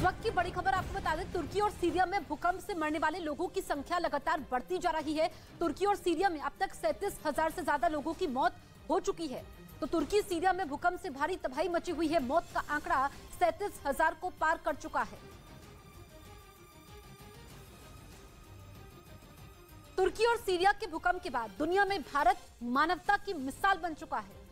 वक्त की बड़ी खबर आपको बता दें, तुर्की और सीरिया में भूकंप से मरने वाले लोगों की संख्या लगातार बढ़ती जा रही है। तुर्की और सीरिया में अब तक 37,000 से ज्यादा लोगों की मौत हो चुकी है। तो तुर्की सीरिया में भूकंप से भारी तबाही मची हुई है। मौत का आंकड़ा 37,000 को पार कर चुका है। तुर्की और सीरिया के भूकंप के बाद दुनिया में भारत मानवता की मिसाल बन चुका है।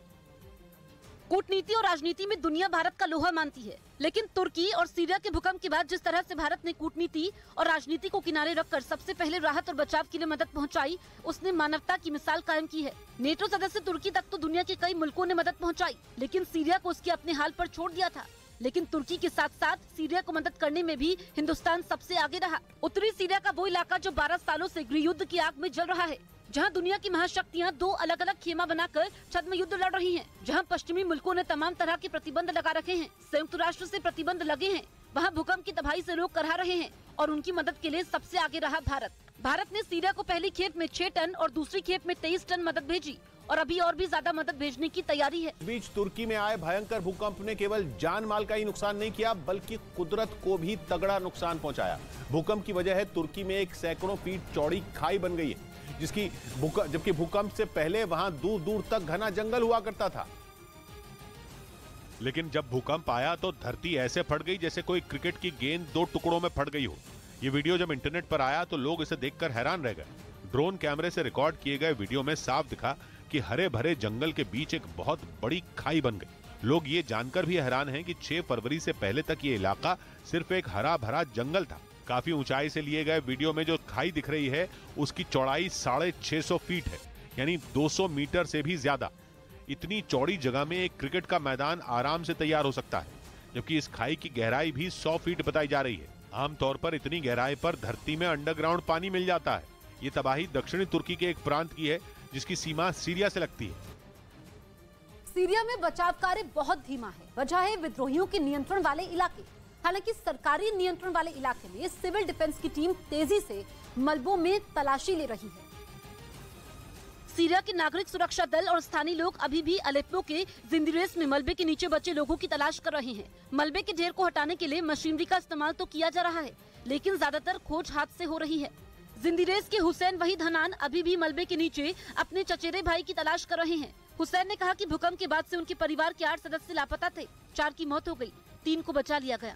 कूटनीति और राजनीति में दुनिया भारत का लोहा मानती है, लेकिन तुर्की और सीरिया के भूकंप के बाद जिस तरह से भारत ने कूटनीति और राजनीति को किनारे रखकर सबसे पहले राहत और बचाव के लिए मदद पहुंचाई, उसने मानवता की मिसाल कायम की है। नेटो सदस्य तुर्की तक तो दुनिया के कई मुल्कों ने मदद पहुंचाई, लेकिन सीरिया को उसके अपने हाल पर छोड़ दिया था। लेकिन तुर्की के साथ साथ सीरिया को मदद करने में भी हिंदुस्तान सबसे आगे रहा। उत्तरी सीरिया का वो इलाका जो 12 सालों से गृह युद्ध की आग में जल रहा है, जहां दुनिया की महाशक्तियां दो अलग अलग खेमा बनाकर छद्म में युद्ध लड़ रही हैं, जहां पश्चिमी मुल्कों ने तमाम तरह के प्रतिबंध लगा रखे हैं, संयुक्त राष्ट्र से प्रतिबंध लगे हैं, वहां भूकंप की तबाही से लोग करहा रहे हैं और उनकी मदद के लिए सबसे आगे रहा भारत। भारत ने सीरिया को पहली खेप में 6 टन और दूसरी खेप में 23 टन मदद भेजी और अभी और भी ज्यादा मदद भेजने की तैयारी है। इस बीच तुर्की में आए भयंकर भूकंप ने केवल जान माल का ही नुकसान नहीं किया, बल्कि कुदरत को भी तगड़ा नुकसान पहुंचाया। भूकंप की वजह है तुर्की में एक सैकड़ों फीट चौड़ी खाई बन गई है, जबकि भूकंप से पहले वहां दूर दूर तक घना जंगल हुआ करता था। लेकिन जब भूकंप आया तो धरती ऐसे फट गई जैसे कोई क्रिकेट की गेंद 2 टुकड़ों में फट गई हो। ये वीडियो जब इंटरनेट पर आया तो लोग इसे देखकर हैरान रह गए। ड्रोन कैमरे से रिकॉर्ड किए गए वीडियो में साफ दिखा कि हरे भरे जंगल के बीच एक बहुत बड़ी खाई बन गई। लोग ये जानकर भी हैरान हैं कि 6 फरवरी से पहले तक ये इलाका सिर्फ एक हरा भरा जंगल था। काफी ऊंचाई से लिए गए वीडियो में जो खाई दिख रही है उसकी चौड़ाई 650 फीट है, यानी 200 मीटर से भी ज्यादा। इतनी चौड़ी जगह में एक क्रिकेट का मैदान आराम से तैयार हो सकता है, जबकि इस खाई की गहराई भी 100 फीट बताई जा रही है। आमतौर पर इतनी गहराई पर धरती में अंडरग्राउंड पानी मिल जाता है। ये तबाही दक्षिणी तुर्की के एक प्रांत की है जिसकी सीमा सीरिया से लगती है। सीरिया में बचाव कार्य बहुत धीमा है। वजह है विद्रोहियों के नियंत्रण वाले इलाके। हालांकि सरकारी नियंत्रण वाले इलाके में सिविल डिफेंस की टीम तेजी से मलबों में तलाशी ले रही है। सीरिया के नागरिक सुरक्षा दल और स्थानीय लोग अभी भी अलेप्पो के जिंदिरेस में मलबे के नीचे बचे लोगों की तलाश कर रहे हैं। मलबे के ढेर को हटाने के लिए मशीनरी का इस्तेमाल तो किया जा रहा है, लेकिन ज्यादातर खोज हाथ से हो रही है। जिंदिरेस के हुसैन वहीद हनान अभी भी मलबे के नीचे अपने चचेरे भाई की तलाश कर रहे हैं। हुसैन ने कहा कि भूकंप के बाद से उनके परिवार के 8 सदस्य लापता थे। 4 की मौत हो गई, 3 को बचा लिया गया।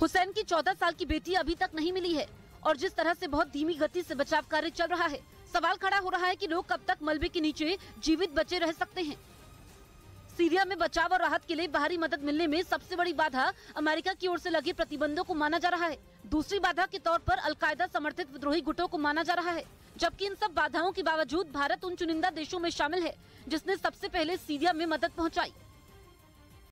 हुसैन की 14 साल की बेटी अभी तक नहीं मिली है और जिस तरह से बहुत धीमी गति से बचाव कार्य चल रहा है, सवाल खड़ा हो रहा है कि लोग कब तक मलबे के नीचे जीवित बचे रह सकते हैं। सीरिया में बचाव और राहत के लिए बाहरी मदद मिलने में सबसे बड़ी बाधा अमेरिका की ओर से लगे प्रतिबंधों को माना जा रहा है। दूसरी बाधा के तौर पर अलकायदा समर्थित विद्रोही गुटों को माना जा रहा है, जबकि इन सब बाधाओं के बावजूद भारत उन चुनिंदा देशों में शामिल है जिसने सबसे पहले सीरिया में मदद पहुंचाई।